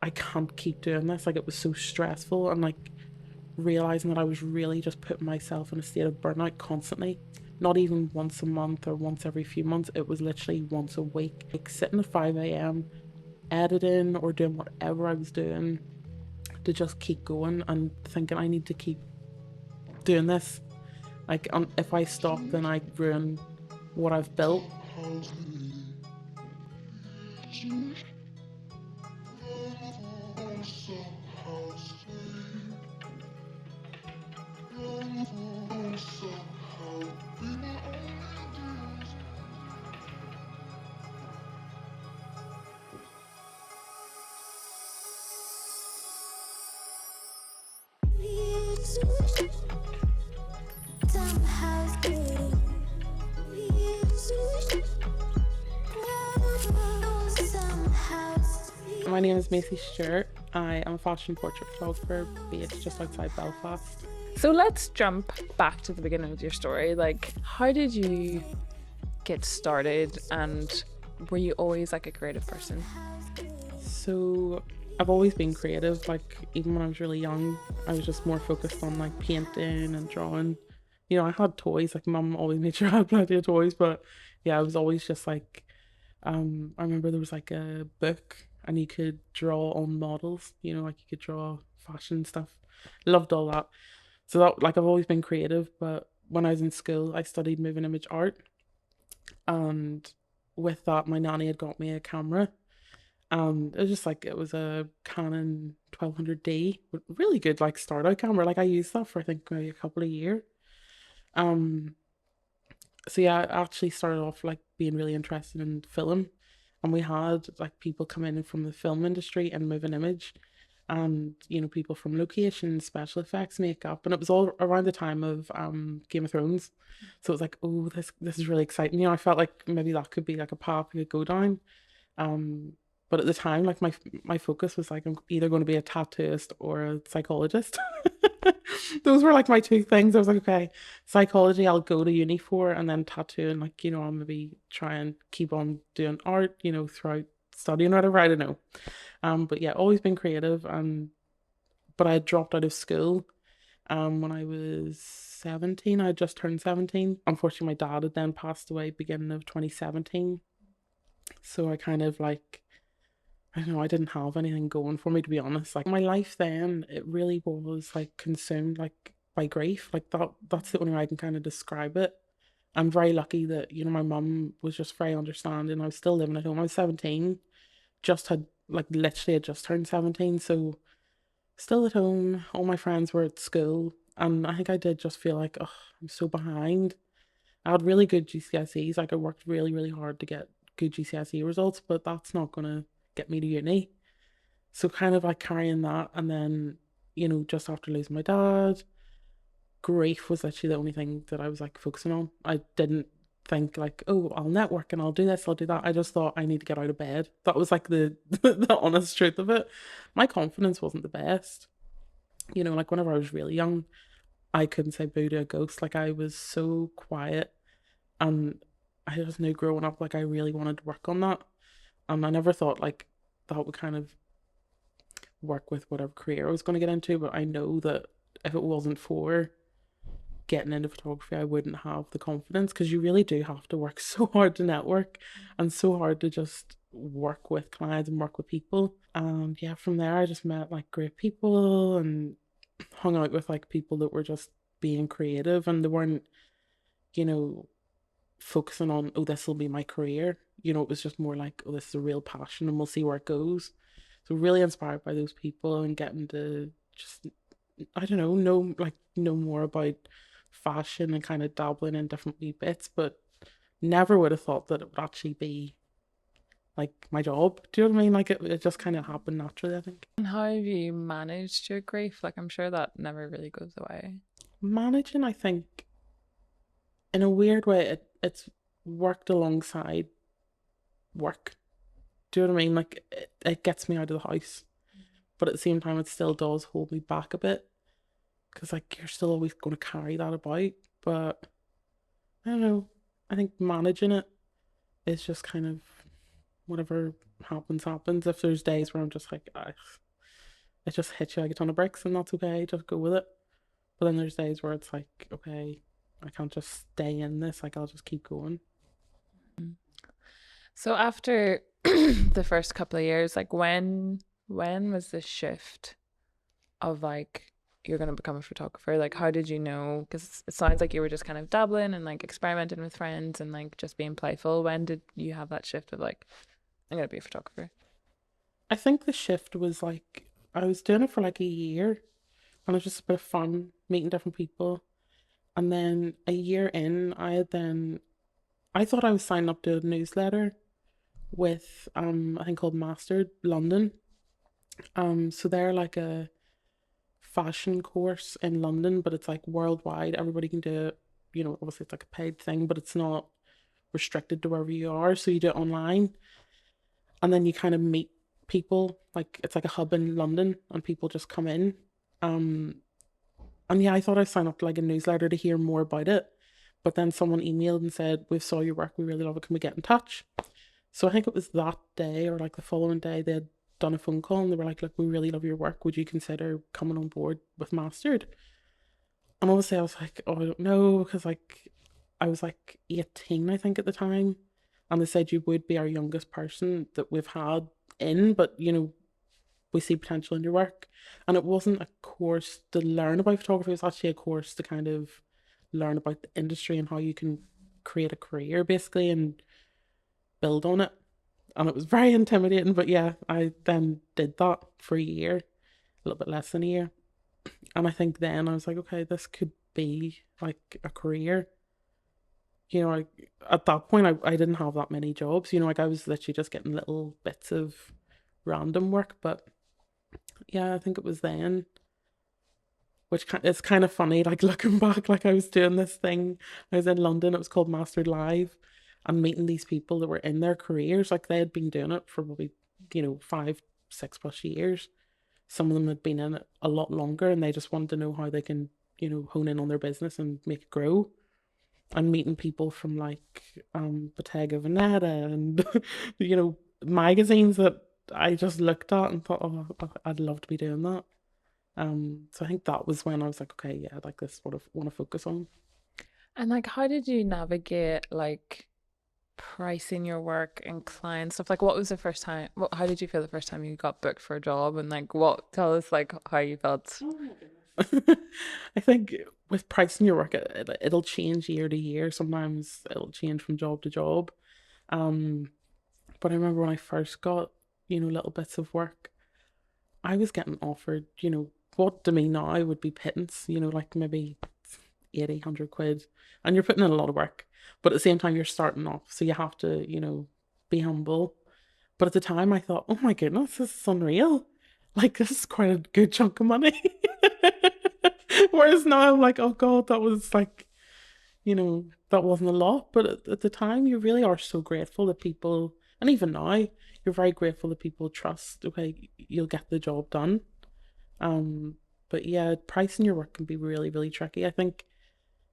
I can't keep doing this. Like, it was so stressful, and like realizing that I was really just putting myself in a state of burnout constantly. Not even once a month or once every few months. It was literally once a week. Like sitting at 5 a.m., editing or doing whatever I was doing to just keep going and thinking I need to keep doing this. Like, if I stop, then I ruin what I've built. My name is Macy Stewart. I am a fashion portrait photographer based just outside Belfast. So let's jump back to the beginning of your story. Like, how did you get started, and were you always like a creative person? So I've always been creative. Like, even when I was really young, I was just more focused on like painting and drawing. I had toys. Like, mum always made sure I had plenty of toys, but yeah, I was always just like, I remember there was like a book and you could draw on models, like you could draw fashion stuff. Loved all that. So that, like, I've always been creative, but when I was in school, I studied moving image art, and with that, my nanny had got me a camera, and it was just like, it was a Canon 1200D, really good like start out camera. Like, I used that for I think maybe a couple of years. Um, so yeah, I actually started off like being really interested in film, and we had like people come in from the film industry and moving image, and people from location, special effects, makeup, and it was all around the time of Game of Thrones. So it was like, oh, this is really exciting. I felt like maybe that could be like a path I could go down. um but at the time, like, my focus was like, I'm either going to be a tattooist or a psychologist. Those were like my two things. I was like, okay, psychology I'll go to uni for, and then tattooing, like, I'll maybe try and keep on doing art, throughout studying or whatever. I don't know. But yeah, always been creative. But I had dropped out of school when I was 17. I had just turned 17. Unfortunately, my dad had then passed away beginning of 2017. So I kind of like, I don't know, I didn't have anything going for me, to be honest. Like, my life then, it really was like consumed like by grief. Like, that's the only way I can kind of describe it. I'm very lucky that, my mum was just very understanding. I was still living at home. I was 17, just had like literally had just turned 17. So still at home, all my friends were at school. And I think I did just feel like, oh, I'm so behind. I had really good GCSEs. Like, I worked really, really hard to get good GCSE results, but that's not gonna get me to uni. So kind of like carrying that, and then, just after losing my dad, grief was actually the only thing that I was like focusing on. I didn't think like, oh, I'll network and I'll do this, I'll do that. I just thought I need to get out of bed. That was like the the honest truth of it. My confidence wasn't the best. Like, whenever I was really young, I couldn't say boo to a ghost. Like, I was so quiet, and I just knew growing up, like, I really wanted to work on that. And I never thought like that would kind of work with whatever career I was going to get into. But I know that if it wasn't for getting into photography, I wouldn't have the confidence, because you really do have to work so hard to network and so hard to just work with clients and work with people. And yeah, from there, I just met like great people and hung out with like people that were just being creative, and they weren't, you know, focusing on, oh, this will be my career. It was just more like, oh, this is a real passion and we'll see where it goes. So really inspired by those people, and getting to just, I don't know more about fashion and kind of dabbling in different wee bits, but never would have thought that it would actually be like my job. Do you know what I mean? Like, it just kind of happened naturally, I think. And how have you managed your grief? Like, I'm sure that never really goes away. Managing, I think, in a weird way, it's worked alongside work. Do you know what I mean? Like, it gets me out of the house, but at the same time, it still does hold me back a bit, because like, you're still always going to carry that about. But I don't know. I think managing it is just kind of whatever happens, happens. If there's days where I'm just like, it just hits you like a ton of bricks and that's okay, just go with it. But then there's days where it's like, okay, I can't just stay in this, like I'll just keep going. So after the first couple of years, like when was the shift of like you're going to become a photographer? Like how did you know? Because it sounds like you were just kind of dabbling and like experimenting with friends and like just being playful. When did you have that shift of like I'm going to be a photographer? I think the shift was like, I was doing it for like a year and it was just a bit of fun, meeting different people. And then a year in, I thought I was signing up to a newsletter with I think called Mastered London. So they're like a fashion course in London, but it's like worldwide. Everybody can do it. You know, obviously it's like a paid thing, but it's not restricted to wherever you are. So you do it online, and then you kind of meet people. Like it's like a hub in London, and people just come in. Um, and yeah, I thought I'd sign up to like a newsletter to hear more about it. But then someone emailed and said, "We saw your work. We really love it. Can we get in touch?" So I think it was that day or like the following day they had done a phone call and they were like, "Look, we really love your work. Would you consider coming on board with Mastered?" And obviously I was like, "Oh, I don't know," because like I was like 18, I think, at the time. And they said you would be our youngest person that we've had in, but you know, we see potential in your work. And it wasn't a course to learn about photography, it was actually a course to kind of learn about the industry and how you can create a career basically and build on it. And it was very intimidating, but yeah, I then did that for a year, a little bit less than a year. And I think then I was like, okay, this could be like a career. You know, at that point, I didn't have that many jobs. You know, like I was literally just getting little bits of random work. But yeah, I think it was then, which it's kind of funny, like looking back, like I was doing this thing. I was in London, it was called Mastered Live, and meeting these people that were in their careers. Like they had been doing it for probably, you know, 5, 6 plus years. Some of them had been in it a lot longer and they just wanted to know how they can, you know, hone in on their business and make it grow. And meeting people from like Bottega Veneta and you know, magazines that I just looked at and thought, oh, I'd love to be doing that. So I think that was when I was like, okay, yeah, like this is what I want to focus on. And like how did you navigate like pricing your work and client stuff? Like what was the first time how did you feel the first time you got booked for a job and like what tell us like how you felt? Oh my goodness. I think with pricing your work, it'll change year to year. Sometimes it'll change from job to job. Um, but I remember when I first got, you know, little bits of work, I was getting offered, you know, what to me now would be pittance, you know, like maybe 80, 100 quid. And you're putting in a lot of work. But at the same time, you're starting off. So you have to, you know, be humble. But at the time, I thought, oh my goodness, this is unreal. Like, this is quite a good chunk of money. Whereas now I'm like, oh God, that was like, you know, that wasn't a lot. But at the time, you really are so grateful that people, and even now, you're very grateful that people trust, okay, you'll get the job done. Um, but yeah, pricing your work can be really, really tricky. I think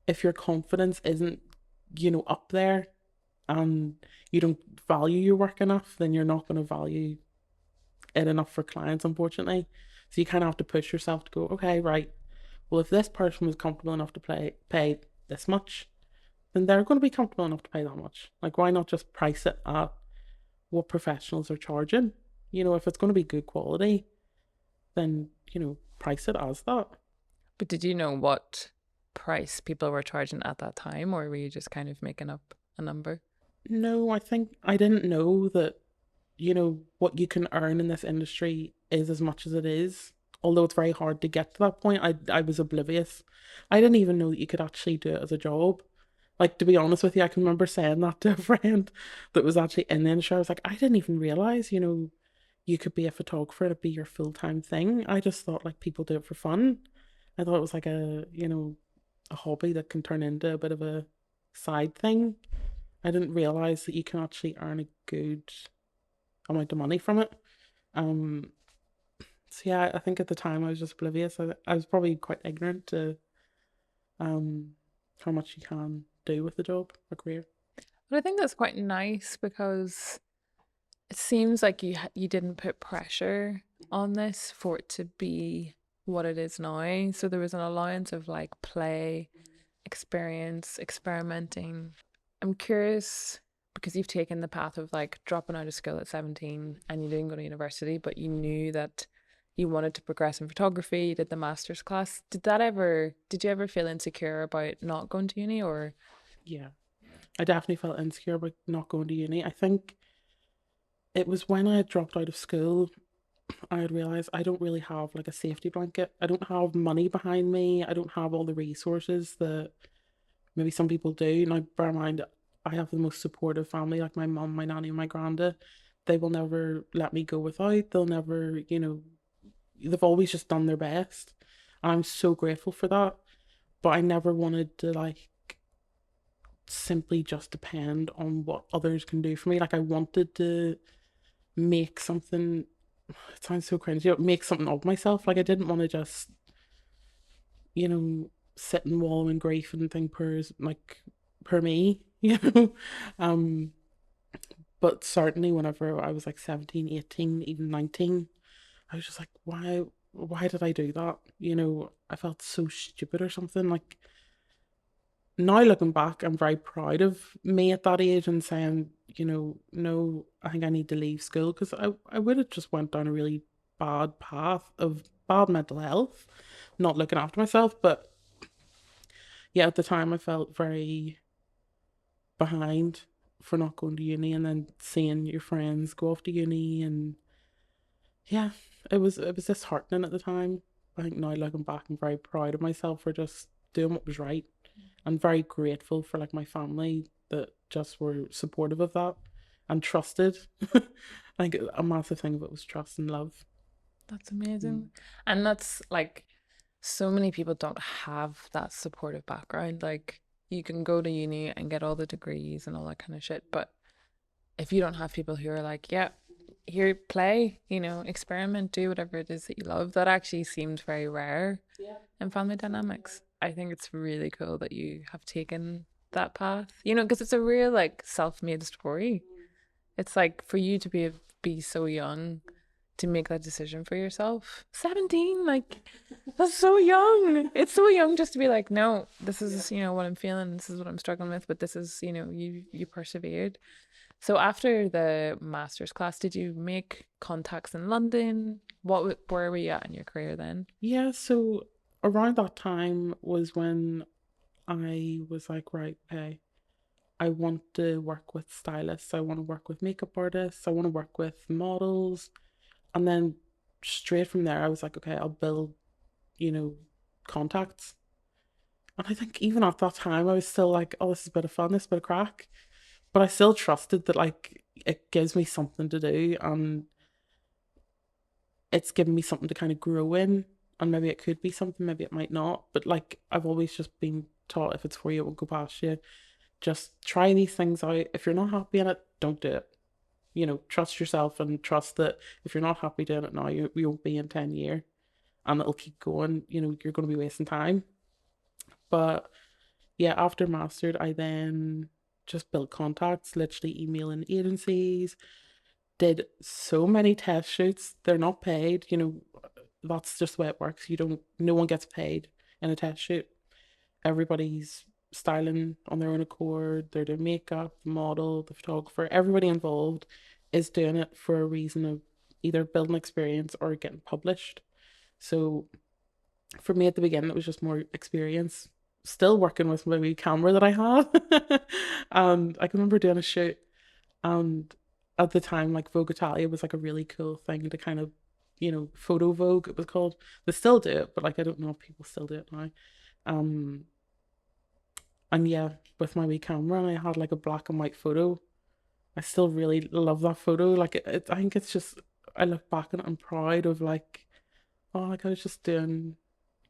if your confidence isn't, you know, up there and you don't value your work enough, then you're not going to value it enough for clients, unfortunately. So you kind of have to push yourself to go, okay, right. Well, if this person was comfortable enough to pay this much, then they're going to be comfortable enough to pay that much. Like, why not just price it at what professionals are charging? You know, if it's going to be good quality, then, you know, price it as that. But did you know what price people were charging at that time or were you just kind of making up a number? No, I think I didn't know that, you know, what you can earn in this industry is as much as it is. Although it's very hard to get to that point, I was oblivious. I didn't even know that you could actually do it as a job. Like, to be honest with you, I can remember saying that to a friend that was actually in the industry. I was like, I didn't even realize, you know, you could be a photographer and it'd be your full-time thing. I just thought like people do it for fun. I thought it was like a, you know, a hobby that can turn into a bit of a side thing. I didn't realize that you can actually earn a good amount of money from it. Um, so yeah, I think at the time I was just oblivious. I was probably quite ignorant to um how much you can do with the job, a career. But I think that's quite nice because It seems like you didn't put pressure on this for it to be what it is now. So there was an allowance of like play, experience, experimenting. I'm curious because you've taken the path of like dropping out of school at 17 and you didn't go to university, but you knew that you wanted to progress in photography, you did the master's class. Did you ever feel insecure about not going to uni or Yeah, I definitely felt insecure about not going to uni. I think it was when I had dropped out of school, I had realized I don't really have like a safety blanket. I don't have money behind me. I don't have all the resources that maybe some people do. Now, bear in mind, I have the most supportive family, like my mum, my nanny, and my granda. They will never let me go without. They'll never, they've always just done their best. And I'm so grateful for that. But I never wanted to like simply just depend on what others can do for me. Like I wanted to make something, it sounds so cringy, but make something of myself. Like I didn't want to just, sit and wallow in grief and think per me, Um, but certainly whenever I was like 17, 18, even 19, I was just like, why did I do that? I felt so stupid or something. Like now looking back, I'm very proud of me at that age and saying, no, I think I need to leave school because I would have just went down a really bad path of bad mental health, not looking after myself. But yeah, at the time I felt very behind for not going to uni and then seeing your friends go off to uni and yeah, it was disheartening at the time. I think now looking back, I'm very proud of myself for just doing what was right. I'm very grateful for like my family that just were supportive of that and trusted. Like a massive thing of it was trust and love. that's Mm. amazing? And that's like so many people don't have that supportive background. Like you can go to uni and get all the degrees and all that kind of shit, but if you don't have people who are like, yeah, here, play, experiment, do whatever it is that you love, that actually seems very rare in family dynamics. I think it's really cool that you have taken that path, because it's a real like self-made story. It's like for you to be so young to make that decision for yourself. 17, like that's so young. It's so young just to be like, no, this is, what I'm feeling, this is what I'm struggling with, but this is, you persevered. So after the master's class, did you make contacts in London? Where were you at in your career then? Yeah, so around that time was when I was like, right, okay, I want to work with stylists, I want to work with makeup artists, I want to work with models. And then straight from there, I was like, okay, I'll build, you know, contacts. And I think even at that time, I was still like, oh, this is a bit of fun, this is a bit of crack. But I still trusted that, like, it gives me something to do and it's given me something to kind of grow in. And maybe it could be something, maybe it might not. But, like, I've always just been taught if it's for you, it will go past you. Just try these things out. If you're not happy in it, don't do it. Trust yourself and trust that if you're not happy doing it now, you won't be in 10 years and it'll keep going. You're going to be wasting time. But yeah, after mastered, I then just built contacts, literally emailing agencies, did so many test shoots. They're not paid, that's just the way it works. No one gets paid in a test shoot. Everybody's styling on their own accord, they're doing makeup, the model, the photographer, everybody involved is doing it for a reason of either building experience or getting published. So for me at the beginning, it was just more experience. Still working with my wee camera that I have. And I can remember doing a shoot, and at the time, like Vogue Italia was like a really cool thing to kind of, photo Vogue, it was called. They still do it, but like I don't know if people still do it now. Um, and yeah, with my wee camera, and I had like a black and white photo. I still really love that photo. Like I think it's just I look back and I'm proud of like, oh, like I was just doing,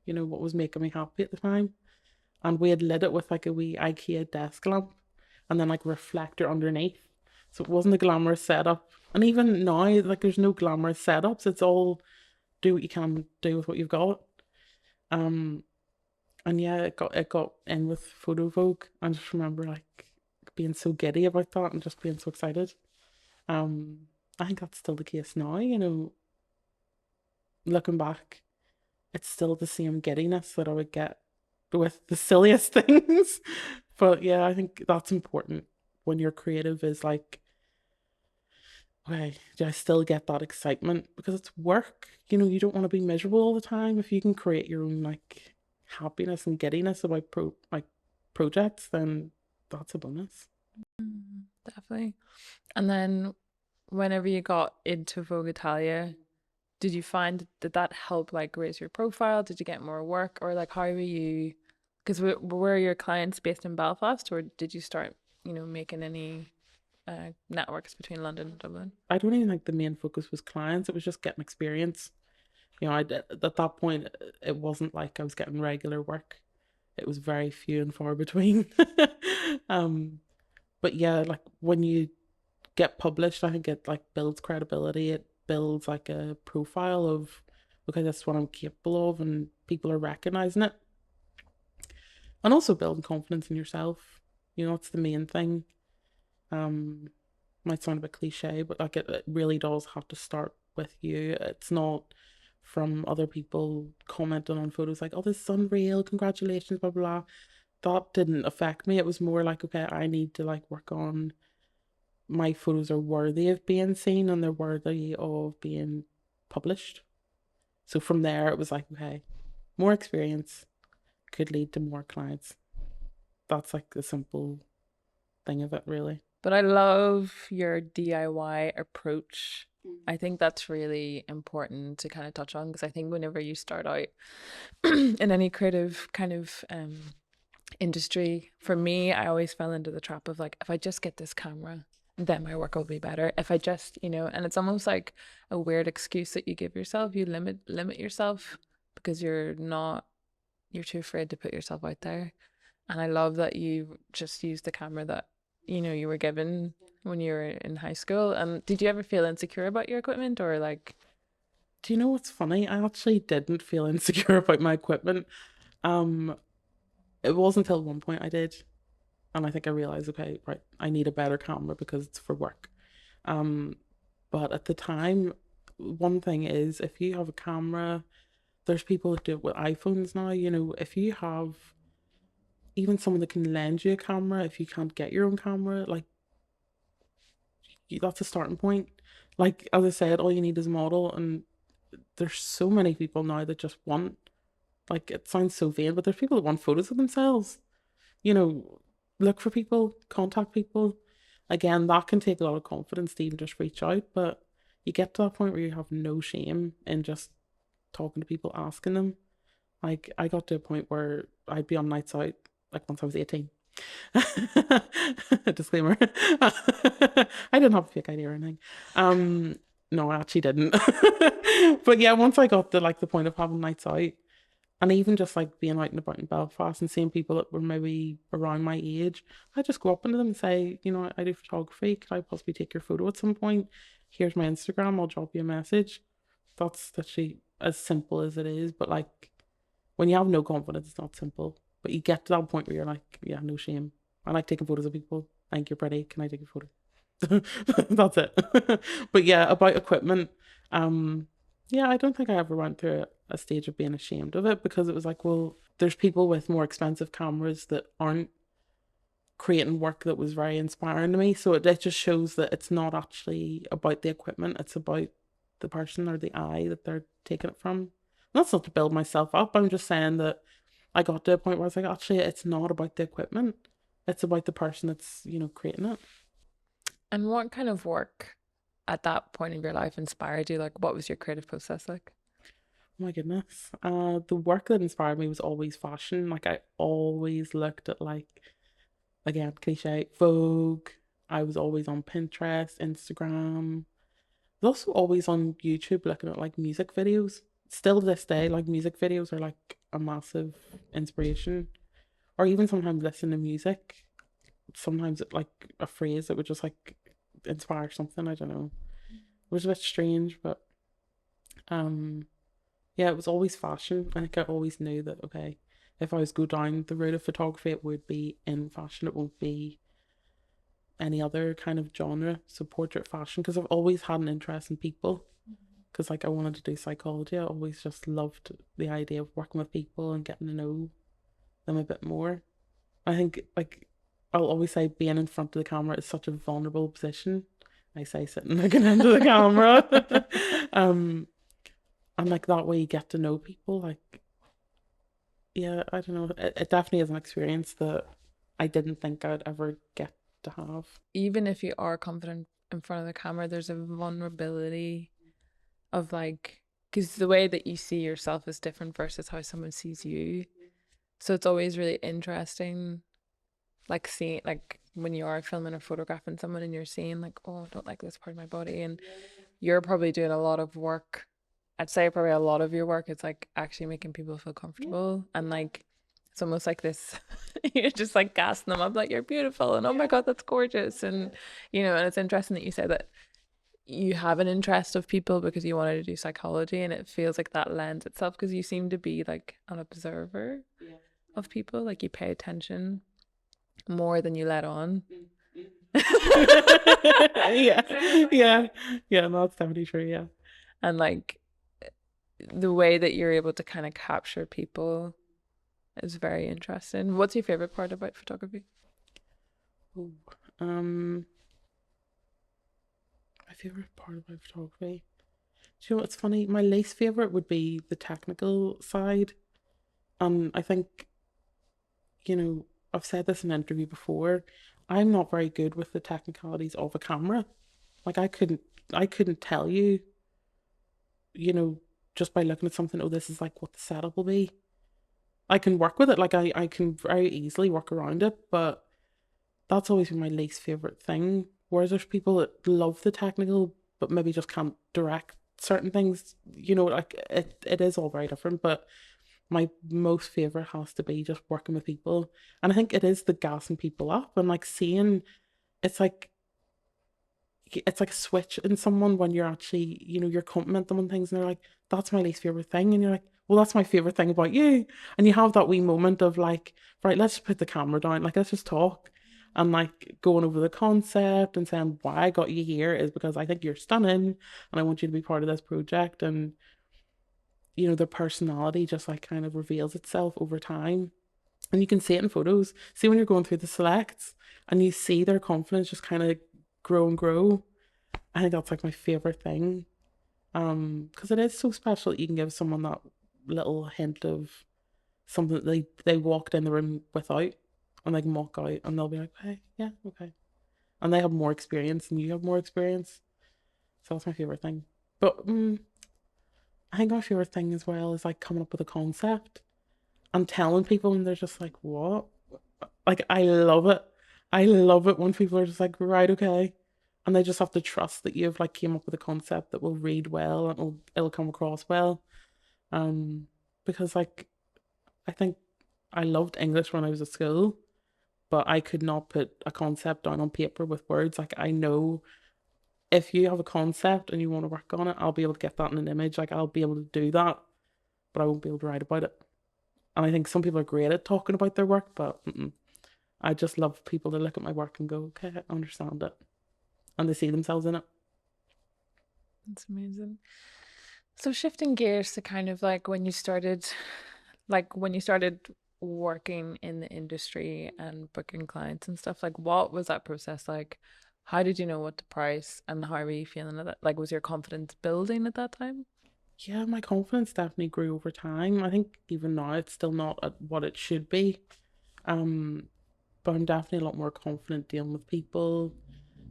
what was making me happy at the time. And we had lit it with like a wee IKEA desk lamp and then like reflector underneath. So it wasn't a glamorous setup. And even now, like there's no glamorous setups. It's all do what you can do with what you've got. Um and yeah, it got in with Photo Vogue. I just remember like being so giddy about that and just being so excited. Um I think that's still the case now, looking back, it's still the same giddiness that I would get with the silliest things. But yeah, I think that's important when you're creative is like, okay, do I still get that excitement? Because it's work. You don't want to be miserable all the time. If you can create your own like happiness and giddiness about projects, then that's a bonus. Definitely. And then whenever you got into Vogue Italia, did you find did that help like raise your profile? Did you get more work or like how were you? Because were your clients based in Belfast or did you start, making any networks between London and Dublin? I don't even think the main focus was clients. It was just getting experience. At that point, it wasn't like I was getting regular work. It was very few and far between. um, but yeah, like when you get published, I think it like builds credibility. It builds like a profile of, okay, that's what I'm capable of, and people are recognizing it, and also building confidence in yourself. It's the main thing. Um, might sound a bit cliche, but like it really does have to start with you. It's not from other people commenting on photos like, oh, this is unreal, congratulations, blah, blah, blah. That didn't affect me. It was more like, okay, I need to like work on my photos are worthy of being seen and they're worthy of being published. So from there, it was like, okay, more experience could lead to more clients. That's like the simple thing of it, really. But I love your DIY approach. I think that's really important to kind of touch on because I think whenever you start out in any creative kind of industry, for me, I always fell into the trap of like, if I just get this camera, then my work will be better. If I just, and it's almost like a weird excuse that you give yourself. You limit yourself because you're too afraid to put yourself out there. And I love that you just used the camera that, you were given when you were in high school. Did you ever feel insecure about your equipment or like, Do you know what's funny? I actually didn't feel insecure about my equipment. Um, it wasn't until one point I did, and I think I realized, okay, right, I need a better camera because it's for work. Um, but at the time, one thing is if you have a camera, there's people that do it with iPhones now. If you have even someone that can lend you a camera, if you can't get your own camera, like that's a starting point. Like as I said, all you need is a model, and there's so many people now that just want, like, it sounds so vain, but there's people that want photos of themselves. you know, Look for people, contact people. Again, that can take a lot of confidence to even just reach out, but you get to that point where you have no shame in just talking to people, asking them. Like, I got to a point where I'd be on nights out, like once I was 18. Disclaimer. I didn't have a fake ID or anything. No, I actually didn't. But yeah, once I got to like the point of having nights out, and even just like being out and about in Belfast and seeing people that were maybe around my age, I just go up into them and say, I do photography. Could I possibly take your photo at some point? Here's my Instagram. I'll drop you a message. That's literally as simple as it is. But like when you have no confidence, it's not simple. But you get to that point where you're like, yeah, no shame. I like taking photos of people. I think you're pretty. Can I take a photo? That's it. But yeah, about equipment, um, yeah, I don't think I ever went through a stage of being ashamed of it because it was like, well, there's people with more expensive cameras that aren't creating work that was very inspiring to me. So it just shows that it's not actually about the equipment, it's about the person or the eye that they're taking it from. And that's not to build myself up. I'm just saying that I got to a point where I was like, actually, it's not about the equipment. It's about the person that's, creating it. and what kind of work at that point in your life inspired you? Like, what was your creative process like? Oh my goodness. The work that inspired me was always fashion. Like I always looked at like, again, cliche, Vogue. I was always on Pinterest, Instagram. I was also always on YouTube looking at like music videos. Still to this day, like music videos are like a massive inspiration. Or even sometimes listen to music. Sometimes it like a phrase that would just like inspire something. I don't know. It was a bit strange, but um yeah, it was always fashion. I think I always knew that, okay, if I was go down the route of photography, it would be in fashion. It won't be any other kind of genre, so portrait fashion, because I've always had an interest in people. Because like I wanted to do psychology, I always just loved the idea of working with people and getting to know them a bit more. I think like I'll always say being in front of the camera is such a vulnerable position. I say sitting looking into the camera. um, and like that way you get to know people. Like yeah, I don't know. It definitely is an experience that I didn't think I'd ever get to have. Even if you are confident in front of the camera, there's a vulnerability of like, because the way that you see yourself is different versus how someone sees you. So it's always really interesting, like seeing, like when you are filming or photographing someone and you're seeing, like, oh, I don't like this part of my body. And you're probably doing a lot of work. I'd say probably a lot of your work is like actually making people feel comfortable. And like, it's almost like this, you're just like gassing them up, like, you're beautiful. And oh my God, that's gorgeous. And, and it's interesting that you say that you have an interest of people because you wanted to do psychology, and it feels like that lends itself because you seem to be like an observer of people, like you pay attention more than you let on. Yeah, yeah, yeah. No, that's definitely true. Yeah. And like the way that you're able to kind of capture people is very interesting. What's your favorite part about photography? Ooh, my favorite part about photography. Do you know what's funny? My least favorite would be the technical side. I think, I've said this in an interview before. I'm not very good with the technicalities of a camera. Like I couldn't tell you, you know, just by looking at something, oh, this is like what the setup will be. I can work with it, like I can very easily work around it, but that's always been my least favorite thing. Whereas there's people that love the technical, but maybe just can't direct certain things. Like it is all very different. But my most favorite has to be just working with people, and I think it is the gassing people up and like seeing. It's like it's like a switch in someone when you're actually, you're complimenting them on things and they're like, that's my least favorite thing. And you're like, well, that's my favorite thing about you. And you have that wee moment of like, right, let's just put the camera down. Like, let's just talk. And like going over the concept and saying why I got you here is because I think you're stunning and I want you to be part of this project. And, their personality just like kind of reveals itself over time. And you can see it in photos. See when you're going through the selects and you see their confidence just kind of grow and grow. I think that's like my favorite thing. Because it is so special that you can give someone that little hint of something that they walked in the room without, and they can walk out and they'll be like, hey, yeah, okay. And they have more experience and you have more experience. So that's my favorite thing. But I think my favorite thing as well is like coming up with a concept and telling people and they're just like, what? Like I love it. I love it when people are just like, right, okay. And they just have to trust that you've like came up with a concept that will read well and it'll come across well. Um, because like I think I loved English when I was at school, but I could not put a concept down on paper with words. Like I know if you have a concept and you want to work on it, I'll be able to get that in an image. Like I'll be able to do that, but I won't be able to write about it. And I think some people are great at talking about their work, but I just love people to look at my work and go, okay, I understand it, and they see themselves in it. That's amazing. So shifting gears to kind of like when you started working in the industry and booking clients and stuff, like what was that process like? How did you know what to price and how were you feeling at that? Like was your confidence building at that time? Yeah, my confidence definitely grew over time. I think even now it's still not at what it should be. Um, but I'm definitely a lot more confident dealing with people,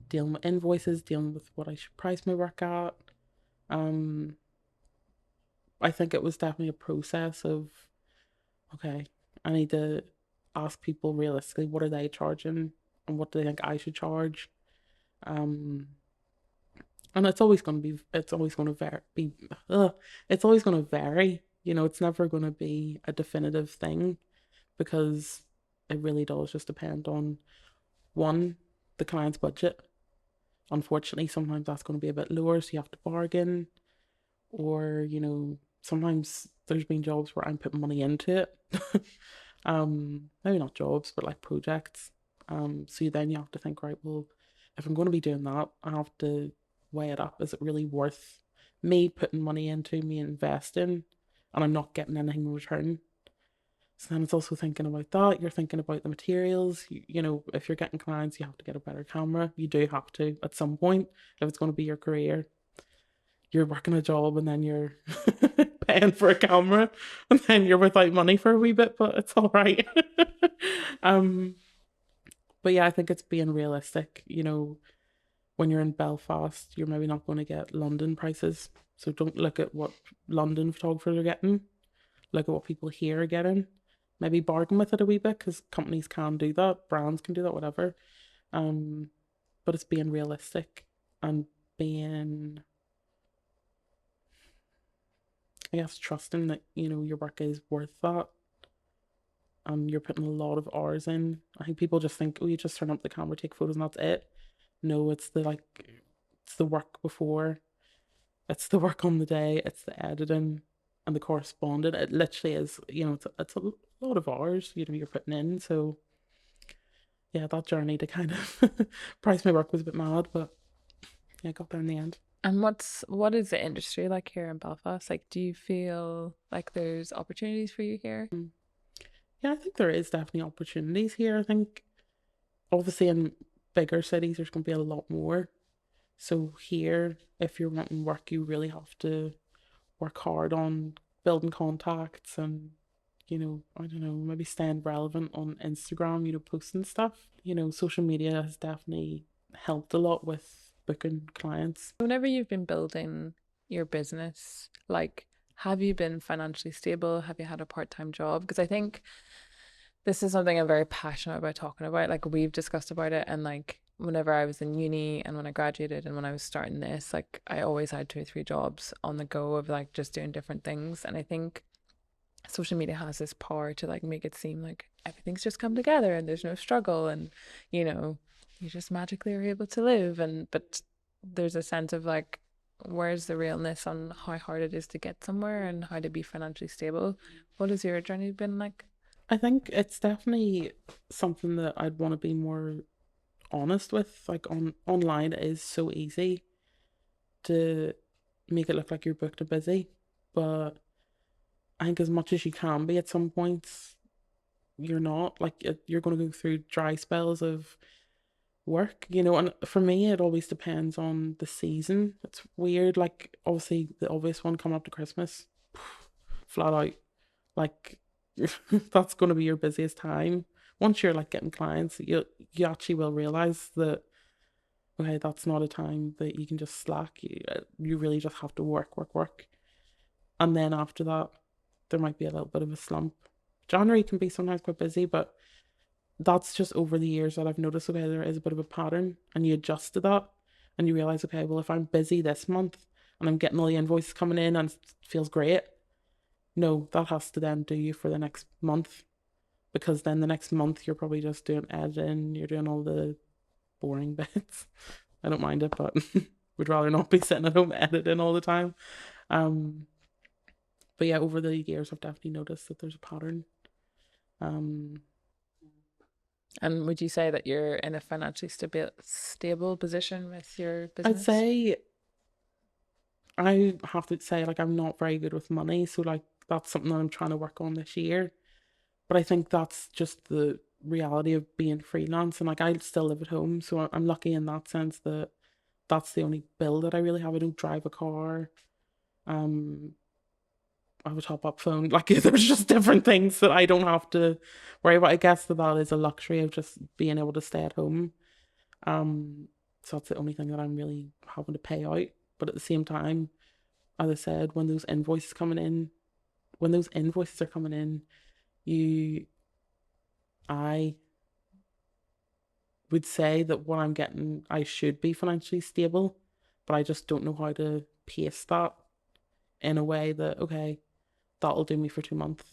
dealing with invoices, dealing with what I should price my work at. Um, I think it was definitely a process of, okay, I need to ask people realistically what are they charging and what do they think I should charge. Um, and it's always going to it's always going to vary. It's never going to be a definitive thing because it really does just depend on one, the client's budget. Unfortunately, sometimes that's going to be a bit lower, so you have to bargain. Or, sometimes there's been jobs where I'm putting money into it. Maybe not jobs, but like projects. So then you have to think, right, well, if I'm going to be doing that, I have to weigh it up. Is it really worth me putting money into me investing and I'm not getting anything in return? So then it's also thinking about that. You're thinking about the materials. If you're getting clients, you have to get a better camera. You do have to at some point if it's going to be your career. You're working a job and then you're paying for a camera and then you're without money for a wee bit, but it's all right. um, but yeah, I think it's being realistic. When you're in Belfast, you're maybe not going to get London prices. So don't look at what London photographers are getting. Look at what people here are getting. Maybe bargain with it a wee bit because companies can do that, brands can do that, whatever. Um, but it's being realistic and being, I guess, trusting that your work is worth that and you're putting a lot of hours in. I think people just think, oh, you just turn up the camera, take photos, and that's it. No, it's the work before, it's the work on the day, it's the editing and the corresponding. It literally is, it's a lot of hours, you're putting in. So yeah, that journey to kind of price my work was a bit mad, but yeah, I got there in the end. And what is the industry like here in Belfast? Like, do you feel like there's opportunities for you here? Yeah, I think there is definitely opportunities here. I think obviously in bigger cities there's going to be a lot more. So here, if you're wanting work, you really have to work hard on building contacts and, I don't know, maybe staying relevant on Instagram, posting stuff. Social media has definitely helped a lot with booking clients. Whenever you've been building your business, like, have you been financially stable? Have you had a part-time job? Because I think this is something I'm very passionate about talking about. Like, we've discussed about it, and like whenever I was in uni and when I graduated and when I was starting this, like I always had 2 or 3 jobs on the go of like just doing different things. And I think social media has this power to like make it seem like everything's just come together and there's no struggle, and you know you just magically are able to live. And but there's a sense of like, where's the realness on how hard it is to get somewhere and how to be financially stable? What has your journey been like? I think it's definitely something that I'd want to be more honest with. Like online it is so easy to make it look like you're booked or busy, but I think as much as you can be at some points, you're not. Like you're going to go through dry spells of work, and for me it always depends on the season. It's weird, like obviously the obvious one coming up to Christmas, flat out, like that's going to be your busiest time. Once you're like getting clients, you actually will realize that okay, that's not a time that you can just slack. You really just have to work, and then after that there might be a little bit of a slump. January can be sometimes quite busy, but that's just over the years that I've noticed, okay, there is a bit of a pattern and you adjust to that and you realize, okay, well, if I'm busy this month and I'm getting all the invoices coming in and it feels great, no, that has to then do you for the next month, because then the next month you're probably just doing editing, you're doing all the boring bits. I don't mind it, but would rather not be sitting at home editing all the time. Um, but yeah, over the years I've definitely noticed that there's a pattern. Um, And would you say that you're in a financially stable position with your I'd business? say I have to say, like, I'm not very good with money, so like that's something that I'm trying to work on this year. But I think that's just the reality of being freelance, and like I still live at home, so I'm lucky in that sense that that's the only bill that I really have. I don't drive a car. Um, I have a top up phone. Like there's just different things that I don't have to worry about. I guess that is a luxury of just being able to stay at home. Um, so that's the only thing that I'm really having to pay out. But at the same time, as I said, when those invoices are coming in, you, I would say that what I'm getting, I should be financially stable, but I just don't know how to pace that in a way that, okay, that'll do me for 2 months,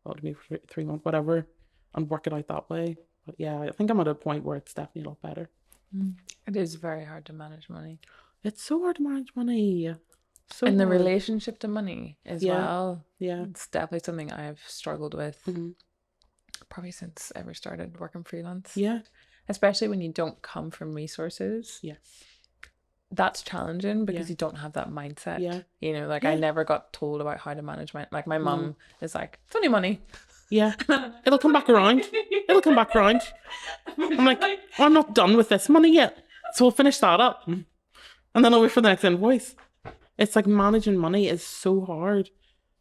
that'll do me for 3 months, whatever, and work it out that way. But yeah, I think I'm at a point where it's definitely a lot better. It is very hard to manage money. It's so hard to manage money. So And the hard. relationship to money as Yeah. well. Yeah. It's definitely something I've struggled with Mm-hmm. probably since I ever started working freelance. Yeah. especially when you don't come from resources. Yes. That's challenging Yeah. because you don't have that mindset. Yeah. You know, like I Yeah. never got told about how to manage my, like my No. mum is like, it's only money. Yeah. It'll come back around. It'll come back around. I'm like, oh, I'm not done with this money yet. So we'll finish that up. And then I'll wait for the next invoice. It's like managing money is so hard.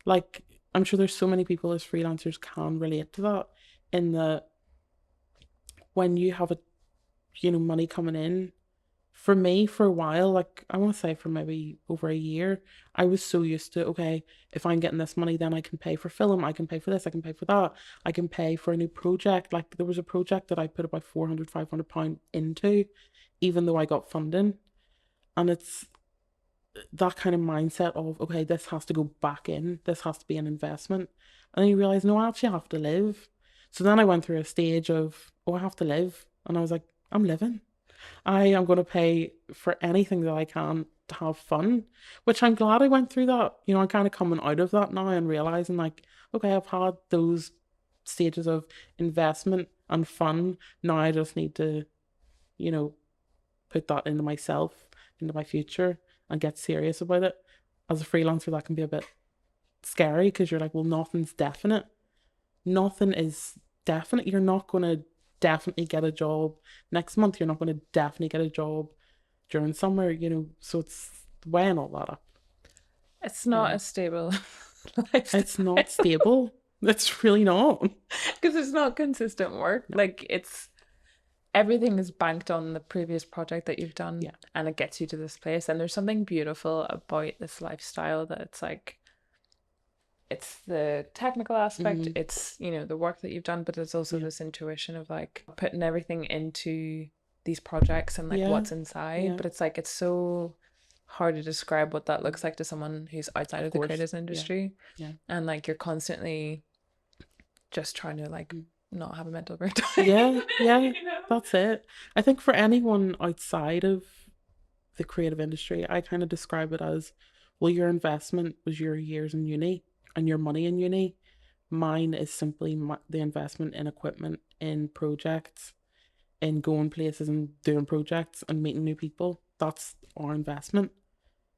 Like, I'm sure there's so many people as freelancers can relate to that. In the when you have money coming in. For me, for a while, like I want to say for maybe over a year, I was so used to, okay, if I'm getting this money, then I can pay for film, I can pay for this, I can pay for that, I can pay for a new project. Like there was a project that I put about 400, £500 into, even though I got funding. And it's that kind of mindset of, okay, this has to go back in, this has to be an investment. And then you realize, no, I actually have to live. So then I went through a stage of, oh, I have to live. And I was like, I'm living. I am going to pay for anything that I can to have fun, which I'm glad I went through that. I'm kind of coming out of that now and realizing, like, okay, I've had those stages of investment and fun. Now I just need to, you know, put that into myself, into my future, and get serious about it. As a freelancer, that can be a bit scary because you're like, well, nothing's definite. Nothing is definite. You're not going to definitely get a job next month. You're not going to definitely get a job during summer, so it's weighing all that up. It's not a stable lifestyle. It's not stable. It's really not. Because it's not consistent work. No. Like everything is banked on the previous project that you've done, Yeah. and it gets you to this place. And there's something beautiful about this lifestyle that it's like, it's the technical aspect, it's, the work that you've done, but there's also this intuition of like putting everything into these projects and like what's inside. Yeah. But it's like, it's so hard to describe what that looks like to someone who's outside of the creators industry. Yeah. And like you're constantly just trying to like not have a mental breakdown. Yeah. That's it. I think for anyone outside of the creative industry, I kind of describe it as, well, your investment was your years in uni and your money in uni. Mine is simply the investment in equipment, in projects, in going places and doing projects and meeting new people. That's our investment.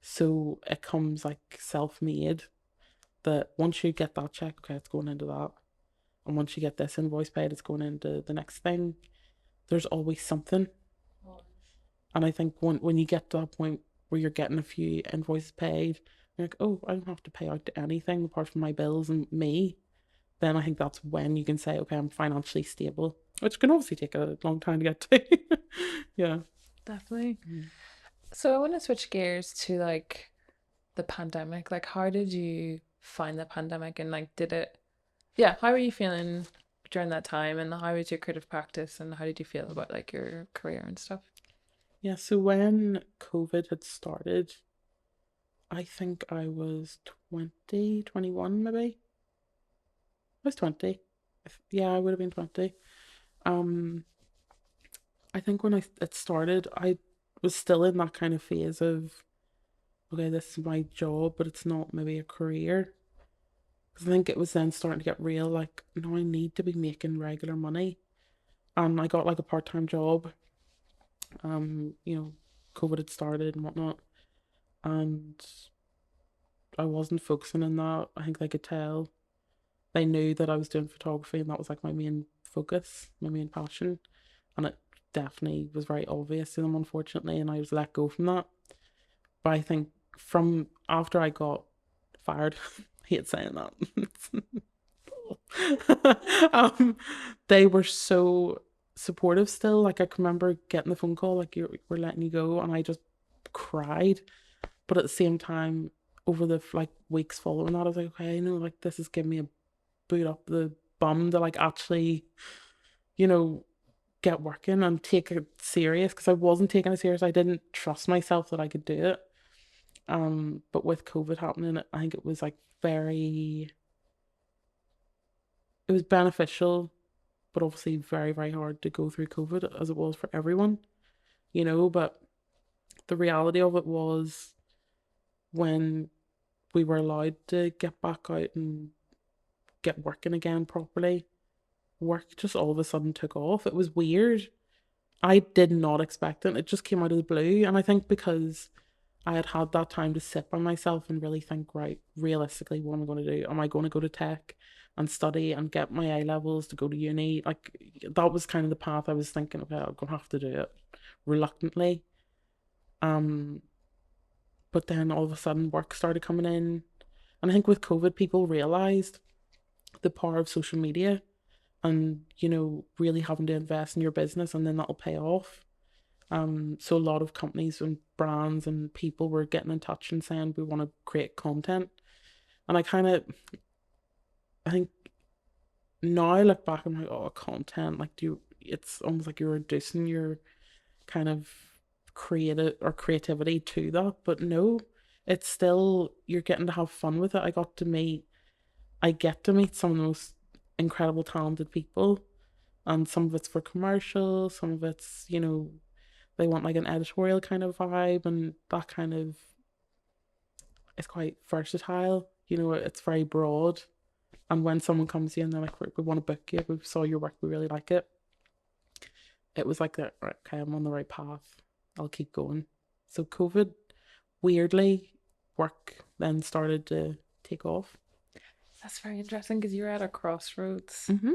So it comes like self-made, that once you get that check, okay, it's going into that. And once you get this invoice paid, it's going into the next thing. There's always something. And I think when you get to that point where you're getting a few invoices paid, you're like, oh, I don't have to pay out to anything apart from my bills and me. Then I think that's when you can say, okay, I'm financially stable, which can obviously take a long time to get to. Yeah. Definitely. So I want to switch gears to like the pandemic. Like, how did you find the pandemic, and like, how were you feeling during that time, and how was your creative practice, and how did you feel about like your career and stuff? Yeah, so when COVID had started, I think I was 20, 21 maybe. I was 20. Yeah, I would have been 20. I think when it started, I was still in that kind of phase of, okay, this is my job, but it's not maybe a career. Because I think it was then starting to get real, like, no, I need to be making regular money. And I got like a part-time job. COVID had started and whatnot. And I wasn't focusing on that. I think they could tell. They knew that I was doing photography and that was like my main focus, my main passion. And it definitely was very obvious to them, unfortunately, and I was let go from that. But I think from after I got fired, I hate saying that. They were so supportive still. Like I can remember getting the phone call, like we're letting you go, and I just cried. But at the same time, over the like weeks following that, I was like, okay, like this is giving me a boot up the bum to like actually, get working and take it serious, because I wasn't taking it serious. I didn't trust myself that I could do it. But with COVID happening, I think it was like it was beneficial, but obviously very, very hard to go through COVID as it was for everyone, but the reality of it was when we were allowed to get back out and get working again properly, work just all of a sudden took off. It was weird. I did not expect it. It just came out of the blue. And I think because I had had that time to sit by myself and really think, right, realistically, what am I going to do? Am I going to go to tech and study and get my A levels to go to uni? Like, that was kind of the path I was thinking about. I'm going to have to do it reluctantly. Um, but then all of a sudden, work started coming in. And I think with COVID, people realized the power of social media and, really having to invest in your business and then that'll pay off. So a lot of companies and brands and people were getting in touch and saying we want to create content. And I think now I look back, I'm like, oh, content, like it's almost like you're reducing your kind of creative or creativity to that. But no, it's still, you're getting to have fun with it. I get to meet some of the most incredible, talented people. And some of it's for commercials, some of it's, they want like an editorial kind of vibe, and that kind of is quite versatile. It's very broad. And when someone comes in, they're like, we want to book you. We saw your work. We really like it. It was like that. Right, okay, I'm on the right path. I'll keep going. So COVID, weirdly, work then started to take off. That's very interesting because you're at a crossroads, Mm-hmm.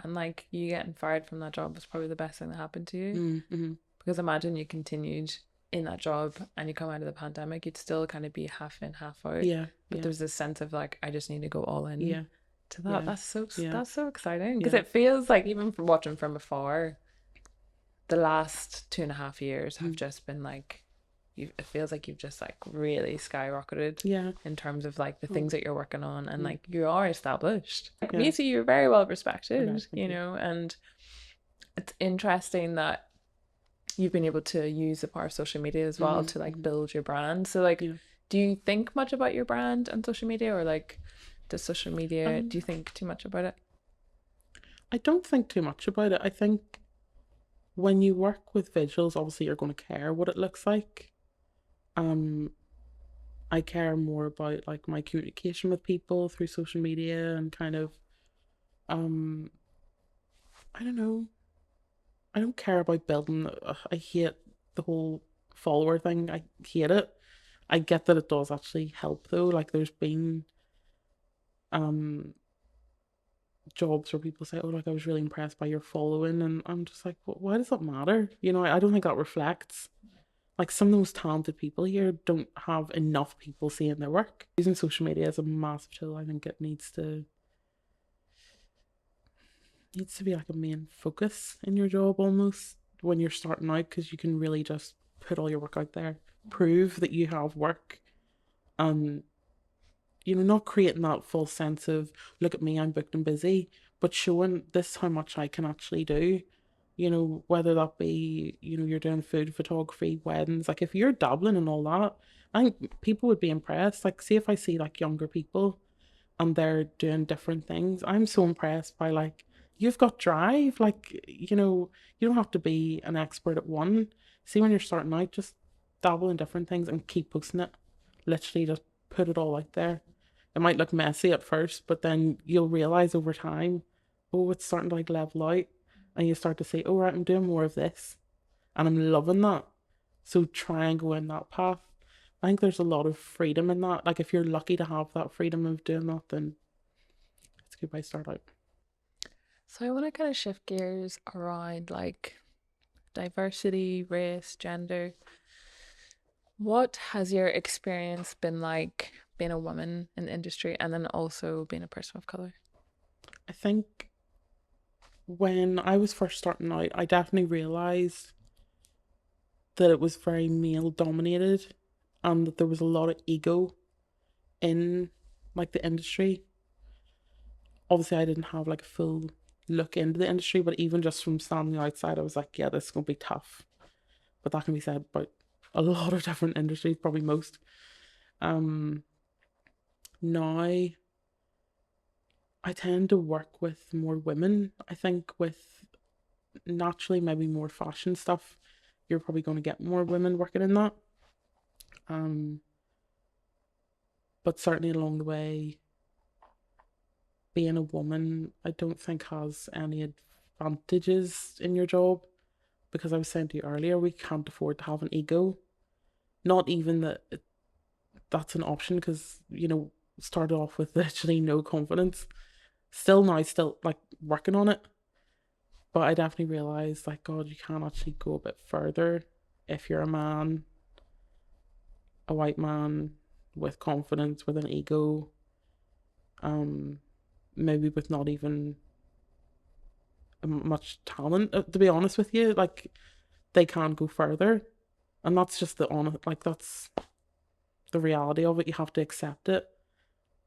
and like you getting fired from that job was probably the best thing that happened to you. Mm-hmm. Because imagine you continued in that job and you come out of the pandemic, you'd still kind of be half in, half out. Yeah, But yeah, there's this sense of like, I just need to go all in yeah, to that. yeah, yeah, That's so exciting because yeah. it feels like even from watching from afar, the last 2.5 years have Mm. just been like, it feels like you've just like really skyrocketed Yeah. in terms of like the Oh, things that you're working on, and mm. like you are established. Like Yeah. Macy, you're very well Okay, respected, thank you. and it's interesting that you've been able to use the power of social media as well Mm-hmm, to like mm-hmm. build your brand. So like, Yeah. do you think much about your brand on social media, or like does social media, Um, do you think too much about it? I don't think too much about it. I think when you work with visuals, obviously you're going to care what it looks like. Um, I care more about like my communication with people through social media and kind of, um, I don't know. I don't care about building. I hate the whole follower thing. I hate it. I get that it does actually help though. Like there's been um jobs where people say, "Oh, like I was really impressed by your following," and I'm just like, well, why does that matter? I don't think that reflects. Like some of the most talented people here don't have enough people seeing their work. Using social media is a massive tool. I think it needs to be like a main focus in your job almost when you're starting out, because you can really just put all your work out there, prove that you have work, and not creating that false sense of, look at me, I'm booked and busy, but showing this is how much I can actually do. Whether that be, you're doing food photography, weddings, like if you're dabbling and all that, I think people would be impressed. Like, see if I see like younger people and they're doing different things. I'm so impressed by like, you've got drive. Like, you don't have to be an expert at one. See, when you're starting out, just dabble in different things and keep posting it. Literally just put it all out there. It might look messy at first, but then you'll realize over time, oh, it's starting to like level out. And you start to say, oh, right, I'm doing more of this. And I'm loving that. So try and go in that path. I think there's a lot of freedom in that. Like if you're lucky to have that freedom of doing that, then it's a good way to start out. So I want to kind of shift gears around like diversity, race, gender. What has your experience been like being a woman in the industry and then also being a person of color? I think when I was first starting out, I definitely realised that it was very male dominated and that there was a lot of ego in like the industry. Obviously, I didn't have like a full look into the industry, but even just from standing outside, I was like, yeah, this is going to be tough. But that can be said about a lot of different industries, probably most. Um, Now I tend to work with more women. I think with naturally maybe more fashion stuff, you're probably going to get more women working in that. Um, but certainly along the way, being a woman, I don't think has any advantages in your job because I was saying to you earlier, we can't afford to have an ego. Not even that that's an option, because, started off with literally no confidence. Still now, still like working on it. But I definitely realized, like, God, you can actually go a bit further if you're a man, a white man with confidence, with an ego, um, maybe with not even much talent, to be honest with you. Like, they can go further. And that's just the honest, like, that's the reality of it. You have to accept it.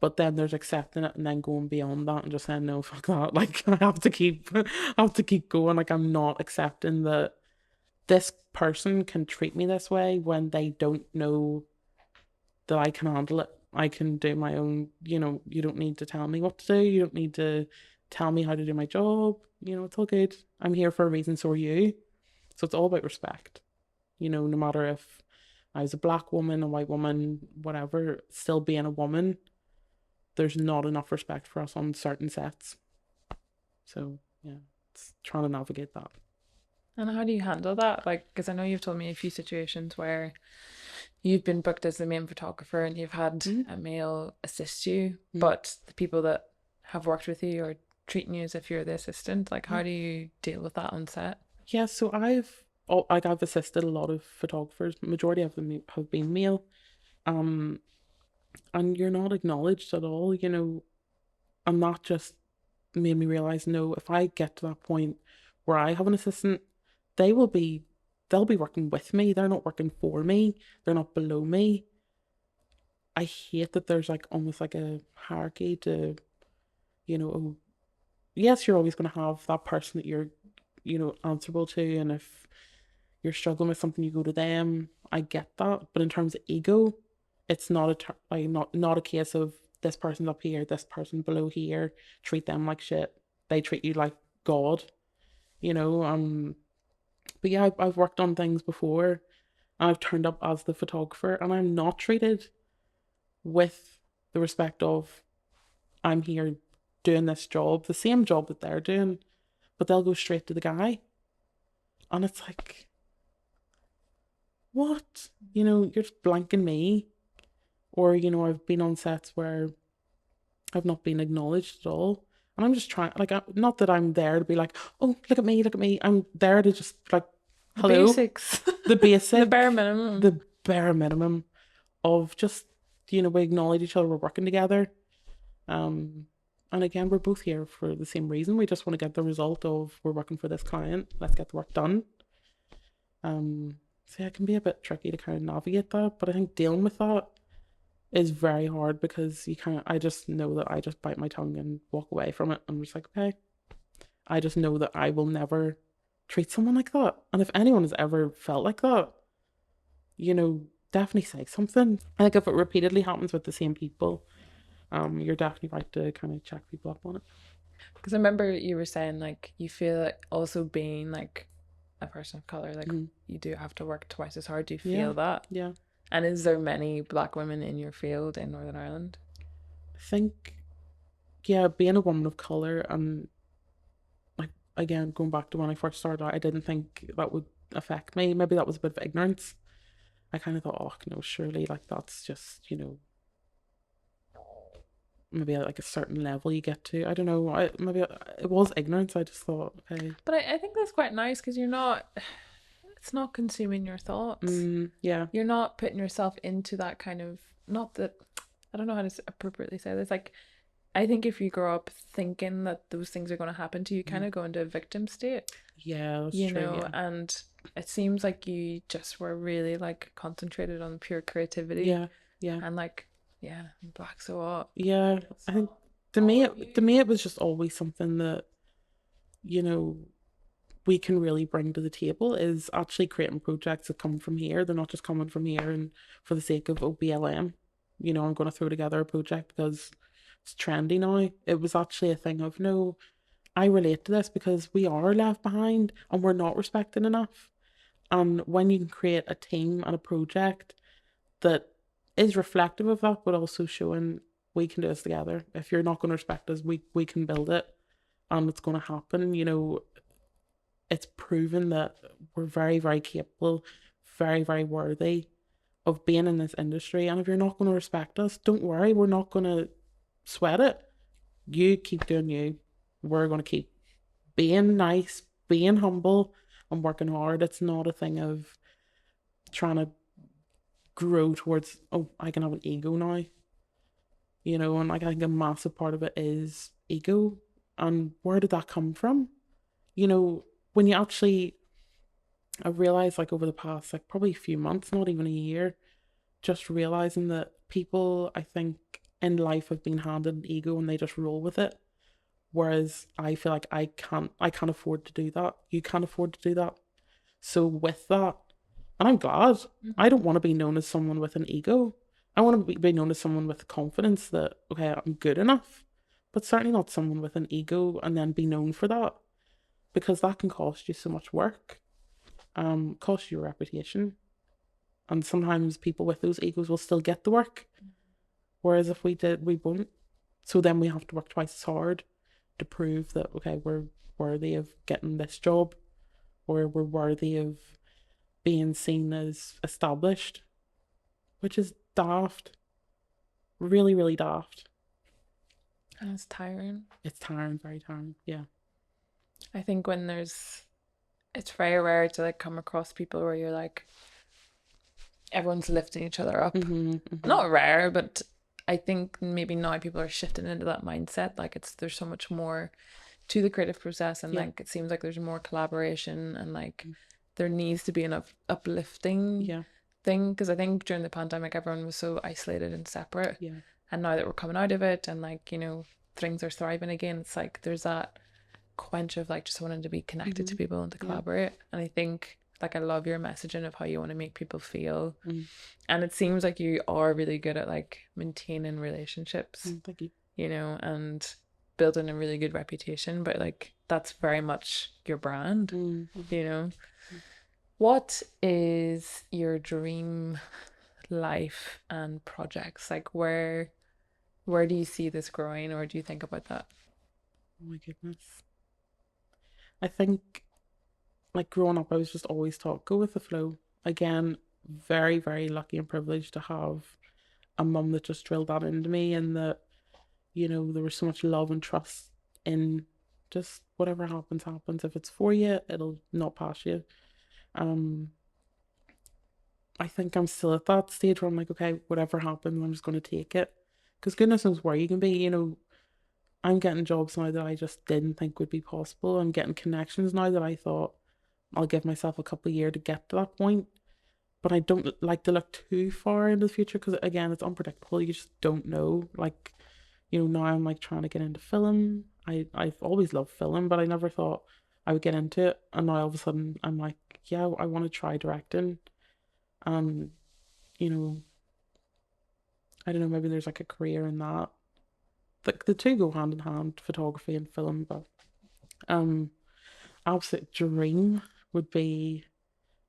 But then there's accepting it and then going beyond that and just saying, no, fuck that. Like, I have to keep going. Like, I'm not accepting that this person can treat me this way when they don't know that I can handle it. I can do my own, you don't need to tell me what to do. You don't need to tell me how to do my job. It's all good. I'm here for a reason, so are you. So it's all about respect. No matter if I was a black woman, a white woman, whatever, still being a woman, there's not enough respect for us on certain sets. So yeah, it's trying to navigate that. And how do you handle that? Like, because I know you've told me a few situations where you've been booked as the main photographer and you've had a male assist you, but the people that have worked with you are treating you as if you're the assistant. Like, how do you deal with that on set? Yeah, so I've assisted a lot of photographers. Majority of them have been male, um, and you're not acknowledged at all. And that just made me realize, no, if I get to that point where I have an assistant, they will be they'll be working with me. They're not working for me. They're not below me. I hate that there's like almost like a hierarchy to, oh, yes, you're always going to have that person that you're, answerable to. And if you're struggling with something, you go to them. I get that. But in terms of ego, it's not not a case of this person's up here, this person below here, treat them like shit. They treat you like God, you know. But yeah, I've worked on things before, and I've turned up as the photographer, and I'm not treated with the respect of, I'm here doing this job, the same job that they're doing, but they'll go straight to the guy. And it's like, what? You're just blanking me. Or, I've been on sets where I've not been acknowledged at all. And I'm just trying, like, not that I'm there to be like, oh, look at me, look at me. I'm there to just, like, The hello, basics. the basic, The bare minimum. the bare minimum of just, we acknowledge each other, we're working together. And again, we're both here for the same reason. We just want to get the result of, we're working for this client, let's get the work done. So yeah, it can be a bit tricky to kind of navigate that, but I think dealing with that is very hard, because I just know that I just bite my tongue and walk away from it. I'm just like, okay, I just know that I will never treat someone like that. And if anyone has ever felt like that, definitely say something. I think if it repeatedly happens with the same people, you're definitely right to kind of check people up on it. Because I remember you were saying, like, you feel like also being like a person of color, like you do have to work twice as hard. Do you feel that? Yeah. And is there many black women in your field in Northern Ireland? I think, yeah, being a woman of color, and like, again, going back to when I first started out, I didn't think that would affect me. Maybe that was a bit of ignorance. I kind of thought, oh no, surely, like, that's just, maybe at like a certain level you get to. I don't know. Maybe it was ignorance. I just thought, okay. But I think that's quite nice, because you're not, it's not consuming your thoughts. Yeah. You're not putting yourself into that kind of, not that, I don't know how to appropriately say this. Like, I think if you grow up thinking that those things are going to happen to you, kind of go into a victim state. Yeah, that's you true. know, Yeah. and it seems like you just were really like concentrated on pure creativity. Yeah. Yeah. And like, yeah, black so what? Yeah. I think to me it was just always something that, we can really bring to the table, is actually creating projects that come from here. They're not just coming from here and for the sake of OBLM. I'm going to throw together a project because it's trendy now. It was actually a thing of, no, I relate to this because we are left behind and we're not respected enough. And when you can create a team and a project that is reflective of that, but also showing we can do this together. If you're not going to respect us, we can build it, and it's going to happen. it's proven that we're very, very capable, very, very worthy of being in this industry. And if you're not going to respect us, don't worry, we're not going to sweat it. You keep doing you. We're going to keep being nice, being humble, and working hard. It's not a thing of trying to grow towards, oh, I can have an ego now, and like I think a massive part of it is ego. And where did that come from? When you actually, I've realized like over the past, like probably a few months, not even a year, just realizing that people, I think, in life have been handed an ego and they just roll with it. Whereas I feel like I can't afford to do that. You can't afford to do that. So with that, and I'm glad, I don't want to be known as someone with an ego. I want to be known as someone with confidence that, okay, I'm good enough, but certainly not someone with an ego and then be known for that, because that can cost you so much work, cost you your reputation. And sometimes people with those egos will still get the work. Whereas if we did, we won't. So then we have to work twice as hard to prove that, okay, we're worthy of getting this job, or we're worthy of being seen as established, which is daft. Really, really daft. And it's tiring. It's tiring, very tiring. Yeah. I think it's very rare to like come across people where you're like, everyone's lifting each other up. Not rare, but I think maybe now people are shifting into that mindset. Like there's so much more to the creative process, and like it seems like there's more collaboration, and like there needs to be an uplifting thing, because I think during the pandemic everyone was so isolated and separate. And now that we're coming out of it and like, things are thriving again, it's like there's that quench of like just wanting to be connected to people and to collaborate. And I think like I love your messaging of how you want to make people feel. And it seems like you are really good at like maintaining relationships. Thank you. And building a really good reputation, but like that's very much your brand. What is your dream life and projects? Like where do you see this growing, or do you think about that? Oh my goodness. I think like growing up, I was just always taught go with the flow. Again, very, very lucky and privileged to have a mum that just drilled that into me, and that, there was so much love and trust in just whatever happens, happens. If it's for you, it'll not pass you. I think I'm still at that stage where I'm like, okay, whatever happens, I'm just going to take it. Because goodness knows where you can be. I'm getting jobs now that I just didn't think would be possible. I'm getting connections now that I thought I'll give myself a couple of years to get to that point. But I don't like to look too far into the future, because again, it's unpredictable. You just don't know. Like, now I'm like trying to get into film. I've always loved film, but I never thought I would get into it. And now all of a sudden I'm like, yeah, I want to try directing. And, I don't know, maybe there's like a career in that. Like the two go hand in hand, photography and film. But absolute dream would be,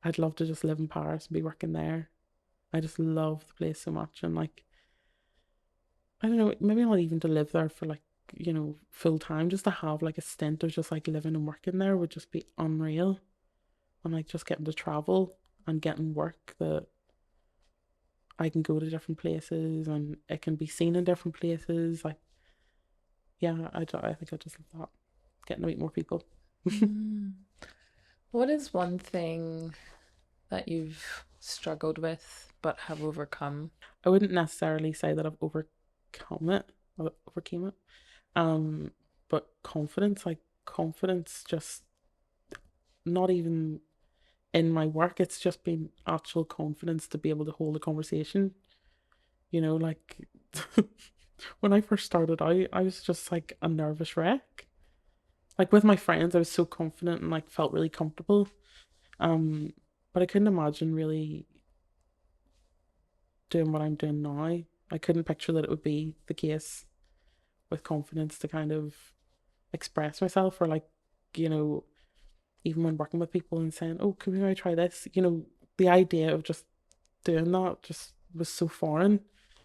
I'd love to just live in Paris and be working there. I just love the place so much. And like, I don't know, maybe not even to live there for like, full time, just to have like a stint of just like living and working there would just be unreal. And like just getting to travel and getting work that I can go to different places and it can be seen in different places. Like, yeah, I think I just love that. Getting to meet more people. What is one thing that you've struggled with but have overcome? I wouldn't necessarily say that I've overcome it or overcame it. But confidence just not even in my work, it's just been actual confidence to be able to hold a conversation. Like when I first started out, I was just like a nervous wreck. Like with my friends, I was so confident and like felt really comfortable. But I couldn't imagine really doing what I'm doing now. I couldn't picture that it would be the case with confidence to kind of express myself, or like, even when working with people and saying, oh, can we try this? The idea of just doing that just was so foreign.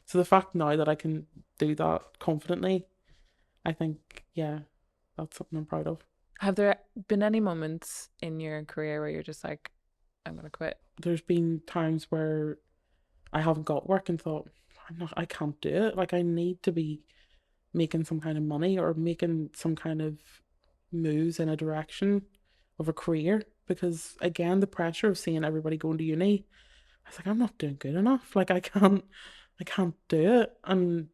So the fact now that I can do that confidently, I think, yeah, that's something I'm proud of. Have there been any moments in your career where you're just like, I'm gonna quit? There's been times where I haven't got work and thought, I can't do it. Like, I need to be making some kind of money or making some kind of moves in a direction of a career. Because again, the pressure of seeing everybody going to uni, I was like, I'm not doing good enough. Like, I can't do it. And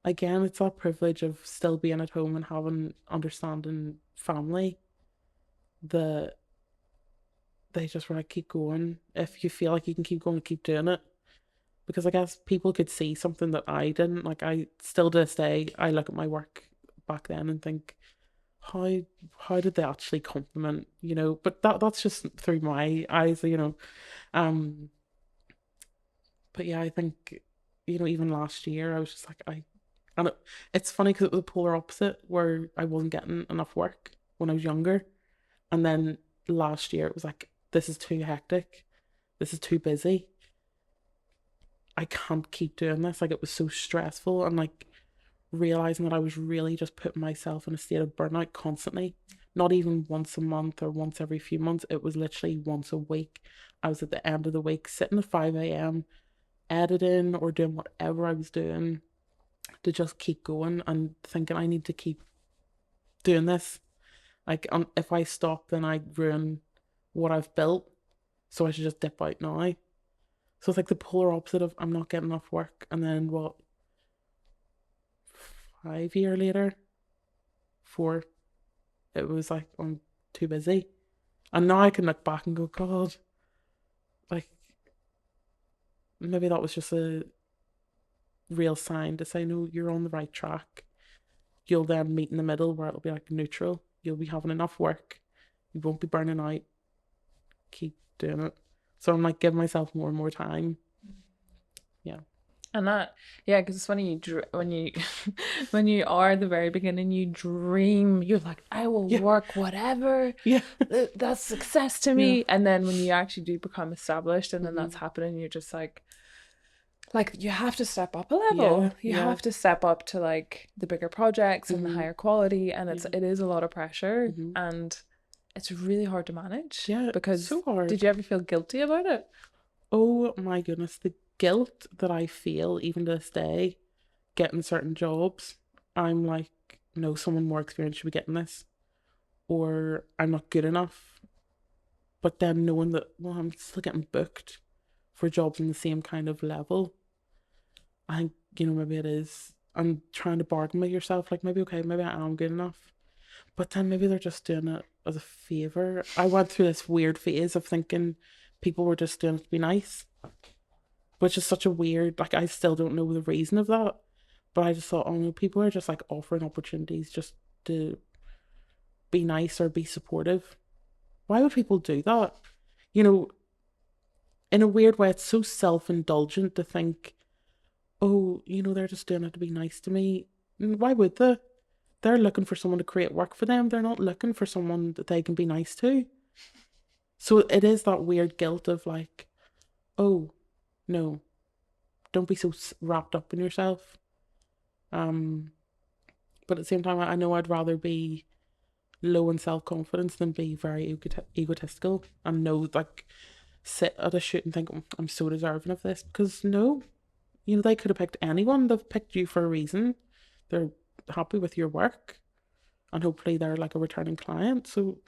again, it's that privilege of still being at home and having understanding family that they just want to keep going. If you feel like you can keep going, keep doing it. Because I guess people could see something that I didn't. Like, I still to this day, I look at my work back then and think, how how did they actually compliment, you know? But that's just through my eyes, you know. Um, but yeah, I think, you know, even last year I was just like, and it's funny because it was the polar opposite where I wasn't getting enough work when I was younger, and then last year it was like, this is too hectic, this is too busy, I can't keep doing this. Like, it was so stressful, and like realizing that I was really just putting myself in a state of burnout constantly. Not even once a month or once every few months. It was literally once a week. I was at the end of the week sitting at 5 a.m. editing or doing whatever I was doing to just keep going and thinking I need to keep doing this. Like, if I stop, then I ruin what I've built. So I should just dip out now. So it's like the polar opposite of I'm not getting enough work. And then what, 5 year later, four, it was like I'm too busy. And now I can look back and go, God, like maybe that was just a real sign to say, no, you're on the right track. You'll then meet in the middle where it'll be like neutral. You'll be having enough work. You won't be burning out. Keep doing it. So I'm like giving myself more and more time. Yeah. And that, yeah, because it's funny when you when you are at the very beginning, you dream. You're like, I will Yeah. work whatever. Yeah. That's success to Yeah. me. And then when you actually do become established, and then Mm-hmm. that's happening, you're just like you have to step up a level. Yeah. You Yeah. have to step up to like the bigger projects and the Mm-hmm. higher quality, and Yeah. it is a lot of pressure, Mm-hmm. and it's really hard to manage. Yeah. Because So did hard. you ever feel guilty about it? Oh my goodness. The guilt that I feel even to this day getting certain jobs. I'm like, no, someone more experienced should be getting this. Or I'm not good enough. But then knowing that, well, I'm still getting booked for jobs in the same kind of level. I think, you know, maybe it is. I'm trying to bargain with yourself, like maybe okay, maybe I am good enough. But then maybe they're just doing it as a favour. I went through this weird phase of thinking people were just doing it to be nice, which is such a weird, like, I still don't know the reason of that. But I just thought, oh no, people are just like offering opportunities just to be nice or be supportive. Why would people do that? You know, in a weird way, it's so self indulgent to think, oh, you know, they're just doing it to be nice to me. Why would they? They're looking for someone to create work for them. They're not looking for someone that they can be nice to. So it is that weird guilt of like, oh, no, don't be so wrapped up in yourself. Um, but at the same time, I know I'd rather be low in self confidence than be very egotistical and know, like, sit at a shoot and think, "Oh, I'm so deserving of this." Because no, you know, they could have picked anyone. They've picked you for a reason. They're happy with your work, and hopefully they're like a returning client. So,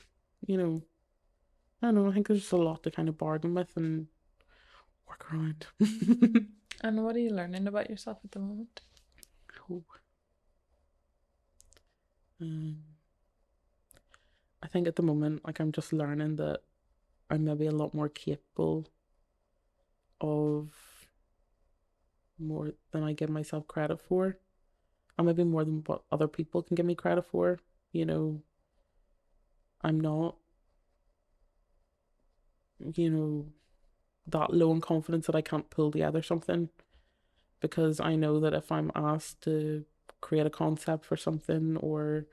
you know, I don't know. I think there's just a lot to kind of bargain with and work around. And what are you learning about yourself at the moment? Oh, um, I think at the moment, like, I'm just learning that I'm maybe a lot more capable of more than I give myself credit for, and maybe more than what other people can give me credit for. You know, I'm not, you know, that low in confidence that I can't pull together something, because I know that if I'm asked to create a concept for something or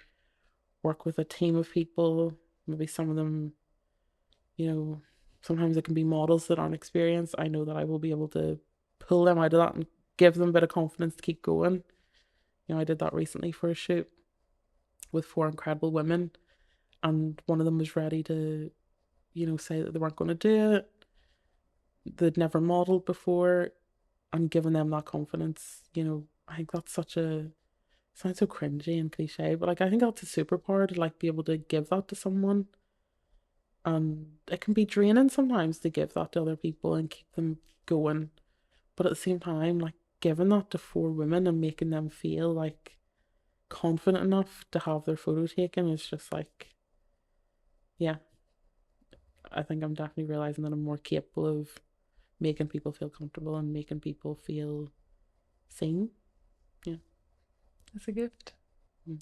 work with a team of people, maybe some of them, you know, sometimes it can be models that aren't experienced. I know that I will be able to pull them out of that and give them a bit of confidence to keep going. You know, I did that recently for a shoot with four incredible women, and one of them was ready to, say that they weren't going to do it. They'd never modeled before, and giving them that confidence, I think that's such a sounds so cringy and cliche, but like I think that's a superpower to like be able to give that to someone. And it can be draining sometimes to give that to other people and keep them going. But at the same time, like giving that to four women and making them feel like confident enough to have their photo taken is just like, yeah, I think I'm definitely realizing that I'm more capable of making people feel comfortable and making people feel seen. Yeah. That's a gift.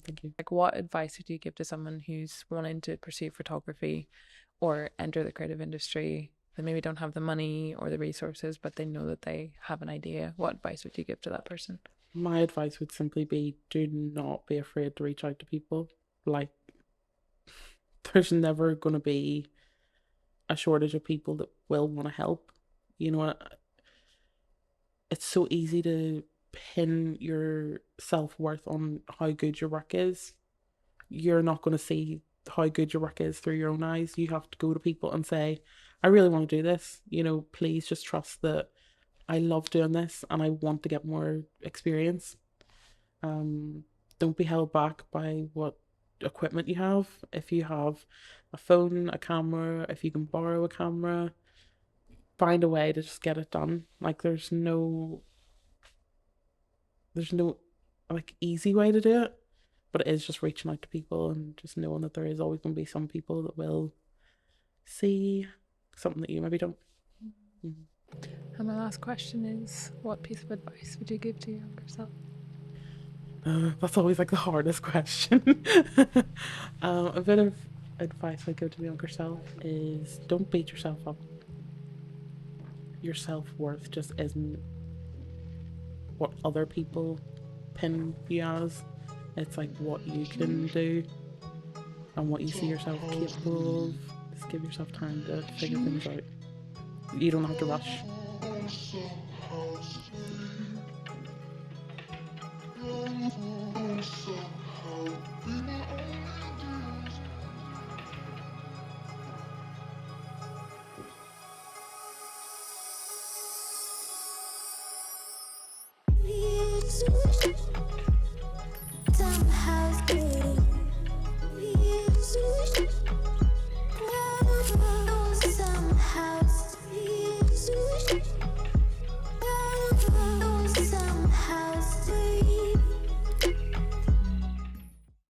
Thank you. Like, what advice would you give to someone who's wanting to pursue photography or enter the creative industry? They maybe don't have the money or the resources, but they know that they have an idea. What advice would you give to that person? My advice would simply be do not be afraid to reach out to people. Like, there's never going to be a shortage of people that will want to help. You know, it's so easy to pin your self worth on how good your work is. You're not going to see how good your work is through your own eyes. You have to go to people and say, I really want to do this. Please just trust that I love doing this and I want to get more experience. Um, don't be held back by what equipment you have. If you have a phone, a camera, if you can borrow a camera, find a way to just get it done. Like there's no like easy way to do it, but it is just reaching out to people and just knowing that there is always going to be some people that will see something that you maybe don't. Mhm. And my last question is, what piece of advice would you give to your younger self? That's always like the hardest question. A bit of advice I give to the younger self is don't beat yourself up. Your self worth just isn't what other people pin you as. It's like what you can do and what you see yourself capable of. Just give yourself time to figure things out. You don't have to rush.